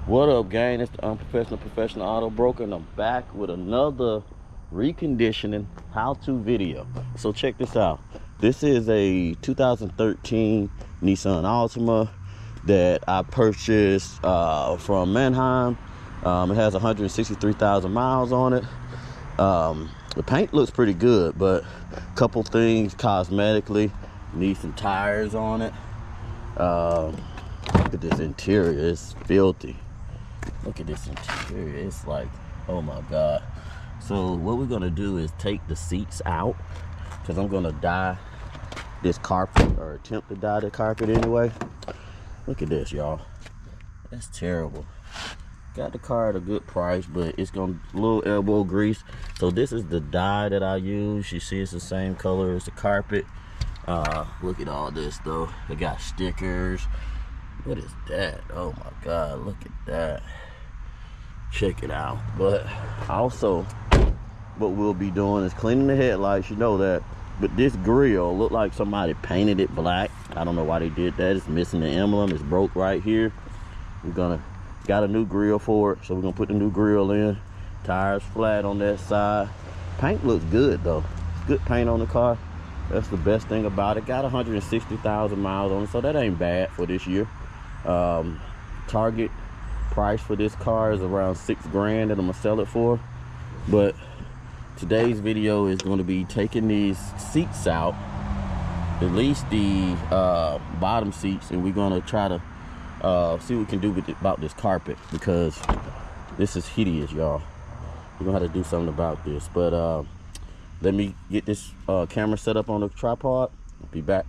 What up, gang? It's the Unprofessional Professional Auto Broker, and I'm back with another reconditioning how-to video. So check this out. This is a 2013 Nissan Altima that I purchased from Mannheim. It has 163,000 miles on it. The paint looks pretty good, but a couple things cosmetically. Need some tires on it. Look at this interior, it's filthy. Look at this interior, it's like, oh my God. So what we're gonna do is take the seats out, because I'm gonna dye this carpet, or attempt to dye the carpet anyway. Look at this, y'all. That's terrible. Got the car at a good price, but it's gonna a little elbow grease. So this is the dye that I use. You see it's the same color as the carpet. Look at all this though. They got stickers. What is that? Oh my God, look at that. Check it out. But also, what we'll be doing is cleaning the headlights, you know that. But this grill looked like somebody painted it black. I don't know why they did that. It's missing the emblem. It's broke right here. Got a new grill for it, so we're gonna put the new grill in. Tires flat on that side. Paint looks good though. Good paint on the car. That's the best thing about it. Got 160,000 miles on it, so that ain't bad for this year. Target price for this car is around $6 grand that I'm gonna sell it for. But today's video is going to be taking these seats out, at least the bottom seats, and we're gonna try to see what we can do about this carpet, because this is hideous, y'all. We're gonna have to do something about this. But let me get this camera set up on the tripod. I'll be back.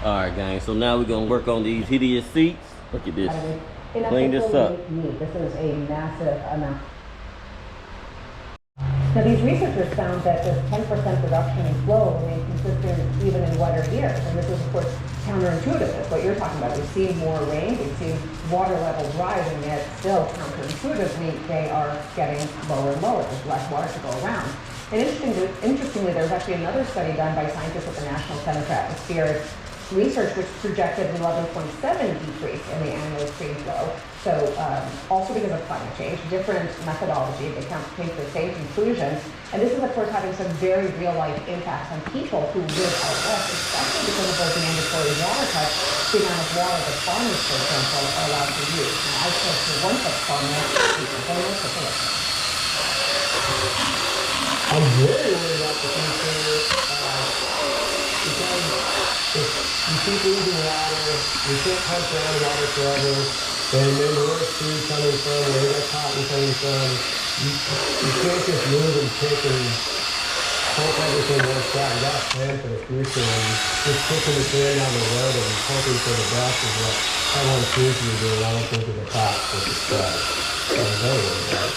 All right, gang. So now we're gonna work on these hideous seats. Look at this. Clean this up. This is a massive amount. Now, these researchers found that this 10% reduction in flow remained consistent even in wetter years. And this is, of course, counterintuitive. That's what you're talking about. We've seen more rain, we've seen water levels rise, and yet still counterintuitively, they are getting lower and lower. There's less water to go around. And interestingly, there was actually another study done by scientists at the National Center for Atmospheric Research, which projected an 11.7 decrease in the annual stream flow. So also because of climate change, different methodology, they came to the same conclusions. And this is, of course, having some very real-life impacts on people who live out west, especially because of those mandatory water cuts, the amount of water that farmers, for example, are allowed to use. Now, I spoke to one such farmer. I'm very worried about the future because if you keep losing water, you can't pump around water forever, and then where is food coming from, where is cotton coming from, you can't just move and pick and hope everything works out. You got to plan for the future, and just kicking the can down the road and hoping for the best is what everyone seems to be doing. I don't think of the past for success. So I'm very worried about it.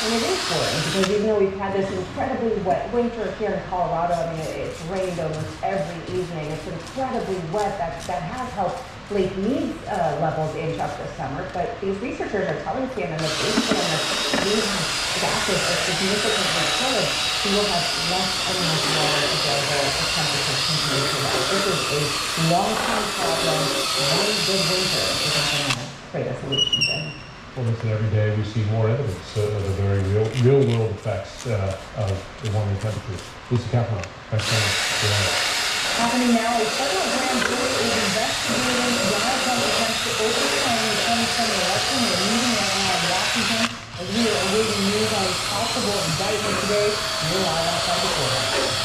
And it is worrying because even though we've had this incredibly wet winter here in Colorado, I mean, it's rained almost every evening. It's incredibly wet. That has helped Lake Mead's levels inch up this summer. But these researchers are telling CNN that based on the greenhouse gases are significantly covered, we will have less and less water available as temperatures continue to rise. This is a long-term problem. One good winter is not going to create a solution then. Well, listen, every day we see more evidence of the very real-world effects of the warming temperatures. Lisa Kaplan, thanks so much. Happening now, a federal grand jury is investigating Donald Trump's attempts to overturn the 2020 election. We're meeting right now in Washington as we are awaiting news on his possible indictment today. We're live outside the courthouse.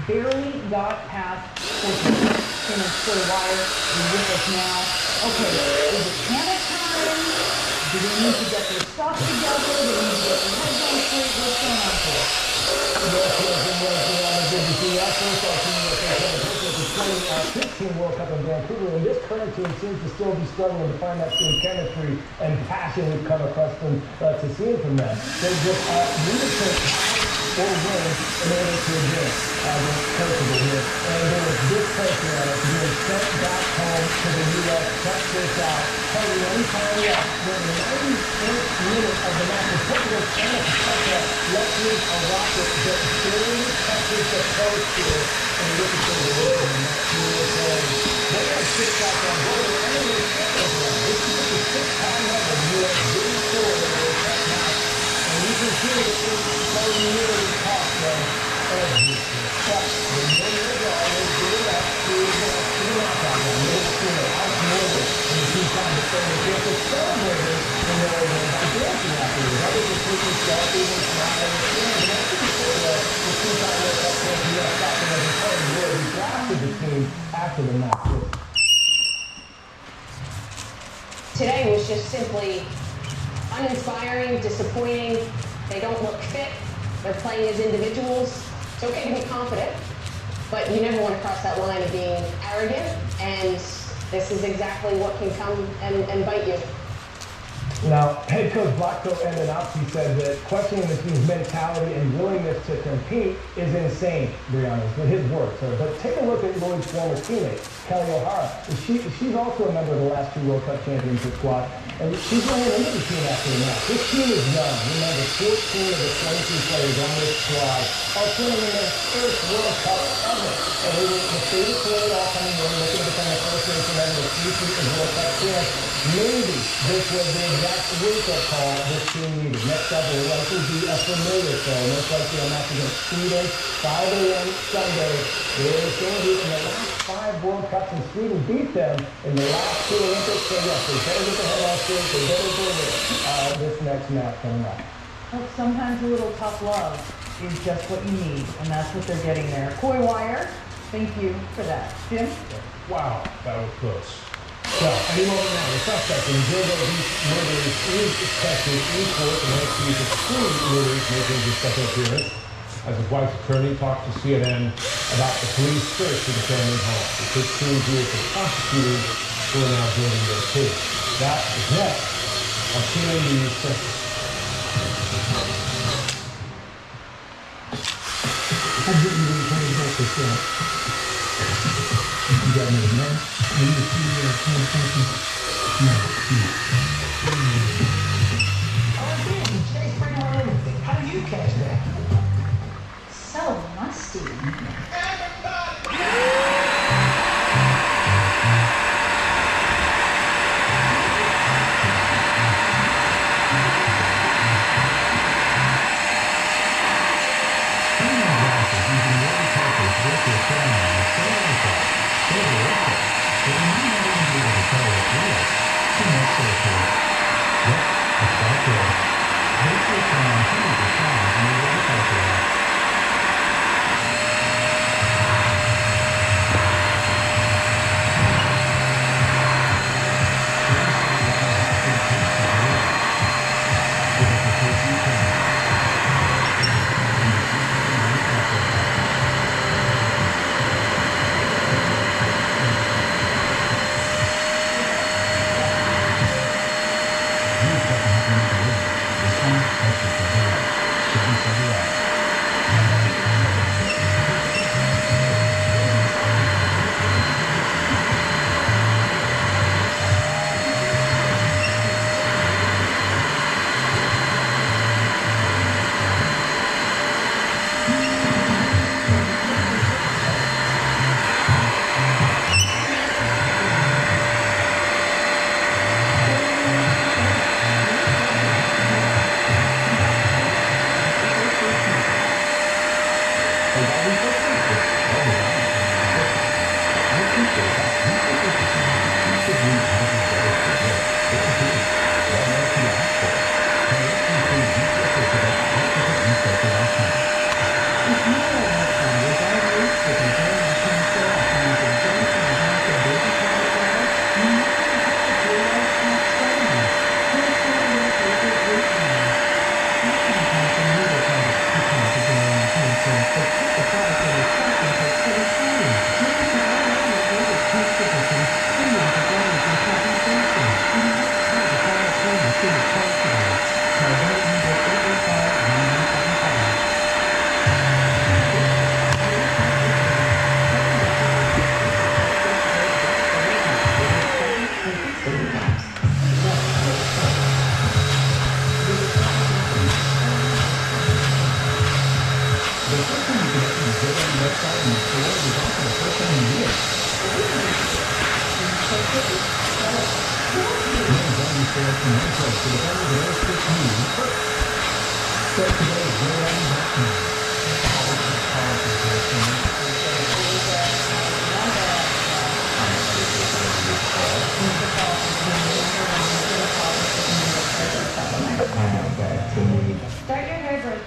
Barely got past 14 minutes for the wire. You're with us now. Okay, is it panic time? Do they need to get their stuff together? Do they need to get their heads on straight? What's going on for us? Good to see you. Our first team is playing our 15 World Cup in Vancouver, and this current team seems to still be struggling to find that same chemistry and passion we've come accustomed to seeing from them. They just need to take or win in order to advance. They're coachable here. And there was this pressure on us being sent back home to the U.S. Check this out. Hardly any time left. During the 98th minute of the match, the Portugal China Pacheco let loose a rocket that barely touches the post here. And look at the work in that team. They have 6 shots on goal. And they were this is the 6th time ever the U.S. didn't score in the World Cup match. And you can see that it's so nearly caught them. But the men are always saying the kids are celebrating when they were by dancing afterwards. Others were taking selfies and smiling and cheering. And that's pretty cool, though. The two-time World Cup champion U.S. soccer was encouraged Wood. He blasted the team after the match. Today was just simply uninspiring, disappointing. They don't look fit. They're playing as individuals. It's okay to be confident, but you never want to cross that line of being arrogant, and this is exactly what can come and bite you. Now, head coach Vlatko Andonovski said that questioning the team's mentality and willingness to compete is insane, Brianna, with his words. But take a look at Lloyd's former teammate, Kelly O'Hara. She's also a member of the last two World Cup championship squad, and she's going into the team after the match. This team is young. Remember, 14 of the 22 players on this squad are playing in their first World Cup ever. And they were the favorite to it all coming in, looking to become the first nation ever to sweep the World Cup champs. Maybe this was the exact wake-up call this team needed. Next up will likely be a familiar show, most likely a match against Sweden, 5 a.m. Sunday. They're standing in the last 5 World Cups, and Sweden beat them in the last 2 Olympics. So yes, they better get the head on straight. They better bring it this next match coming up. Well, sometimes a little tough love is just what you need, and that's what they're getting there. Coy Wire, thank you for that. Jim? Wow, that was close. Well, any moment now, the suspect in Gilgo Beach murders is expected in court. The next week of 2 murders making his second appearance. As his wife's attorney talked to CNN about the police search of the family home. The 15 years of prosecutors who are now building their case. That is next on CNN News Central. I've written to the attorney about this. You got another man? Are you the CEO of conversation? No. How do you catch that? So musty.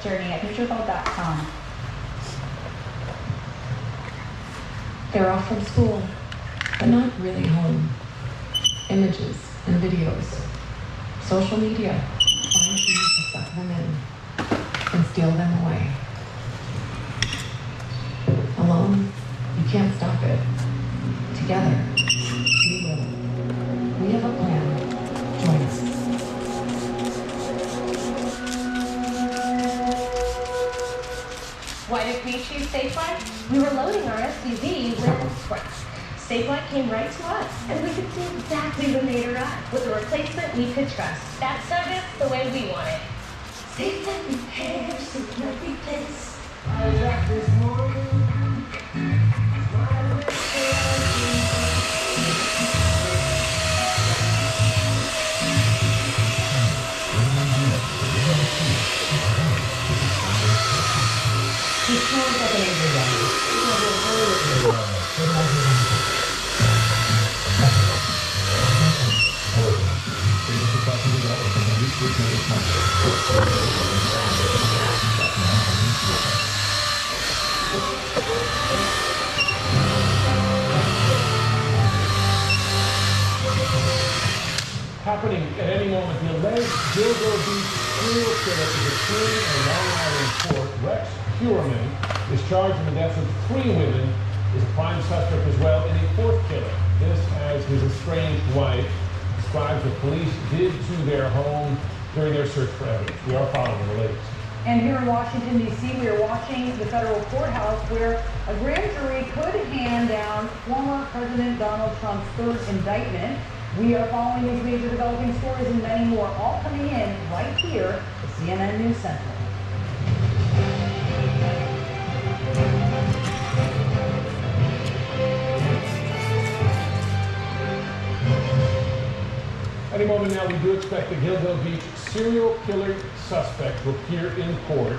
journey at Neutralbelt.com. They're off from school, but not really home. Images and videos. Social media. Find ways to suck them in and steal them away. Alone, you can't stop it. Together, we will. We have a plan. Join us. Why did we choose Safelite? We were loading our SUV with scraps. Safelite came right to us, and we could see exactly when they arrived. With a replacement we could trust. That service the way we want it. Safelite repairs, Safelite replace. I was back this morning. He smells like an angry dog. Happening at any moment, the alleged Gilgo Beach serial killer is a teen in Long Island court. Rex Heuermann is charged in the deaths of 3 women, is a prime suspect as well in a 4th killing. This, as his estranged wife describes what police did to their home during their search for evidence. We are following the latest. And here in Washington, D.C., we are watching the federal courthouse where a grand jury could hand down former President Donald Trump's 3rd indictment. We are following these major developing stories and many more, all coming in right here to CNN News Central. Any moment now, we do expect the Gilgo Beach serial killer suspect to appear in court.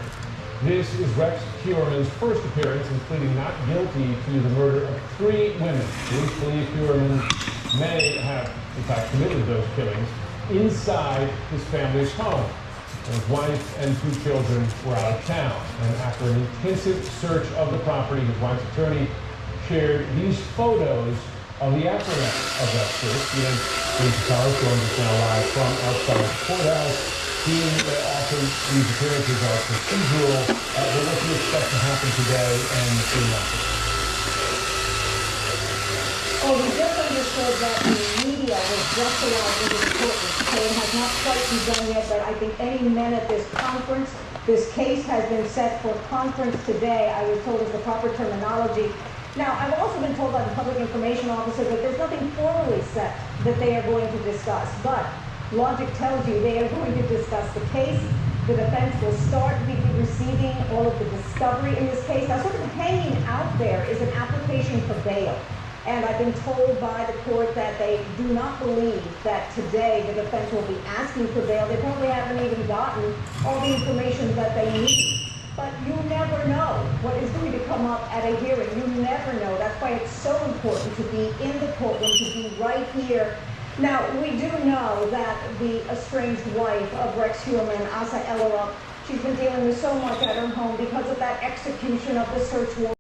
This is Rex Heuermann's first appearance in pleading not guilty to the murder of 3 women. Police believe Heuermann may have, in fact, committed those killings inside his family's home. His wife and 2 children were out of town. And after an intensive search of the property, his wife's attorney shared these photos of the aftermath of that search. James Charles joins us now live from outside the courthouse. Seeing that often these appearances are procedural, what do you expect to happen today and soon after? Oh, we just understood that the media was just allowed into the courtroom, so it has not quite begun yet, but I think any minute this case has been set for conference today. I was told is the proper terminology. Now, I've also been told by the public information officer that there's nothing formally set that they are going to discuss, but logic tells you they are going to discuss the case. The defense will start receiving all of the discovery in this case. Now, sort of hanging out there is an application for bail. And I've been told by the court that they do not believe that today the defense will be asking for bail. They probably haven't even gotten all the information that they need. But you never know what is going to come up at a hearing. You never know. That's why it's so important to be in the courtroom, to be right here. Now, we do know that the estranged wife of Rex Heuermann, Asa Ellerup, she's been dealing with so much at her home because of that execution of the search warrant.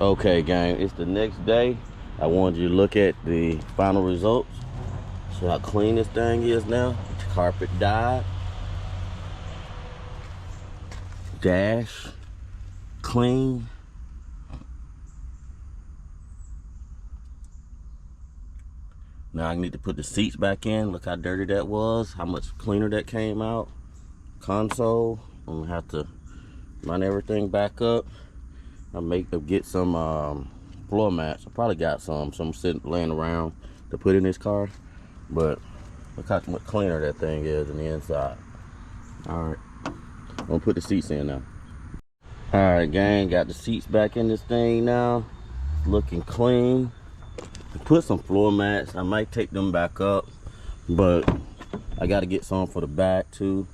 Okay, gang, it's the next day. I wanted you to look at the final results. See how clean this thing is now. The carpet dyed. Dash. Clean. Now I need to put the seats back in. Look how dirty that was. How much cleaner that came out. Console. I'm gonna have to run everything back up. I may get some floor mats. I probably got some sitting laying around to put in this car. But look how much cleaner that thing is in the inside. Alright. I'm gonna put the seats in now. Alright, gang, got the seats back in this thing now. Looking clean. Put some floor mats. I might take them back up, but I gotta get some for the back too.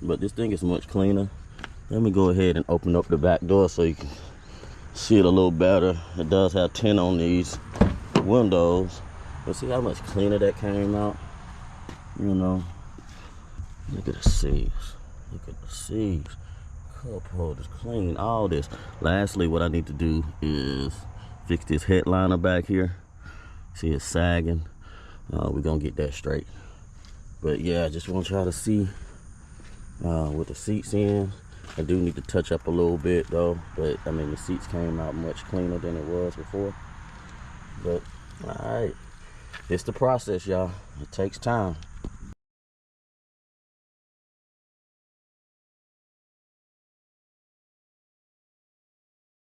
But this thing is much cleaner. Let me go ahead and open up the back door so you can see it a little better. It does have tint on these windows. But see how much cleaner that came out? You know, look at the seams. Look at the seams. Cup holders clean, all this. Lastly, what I need to do is fix this headliner back here. See, it's sagging. We're gonna get that straight. But yeah, I just want y'all to see with the seats in. I do need to touch up a little bit though, but I mean the seats came out much cleaner than it was before. But all right, it's the process, y'all. It takes time.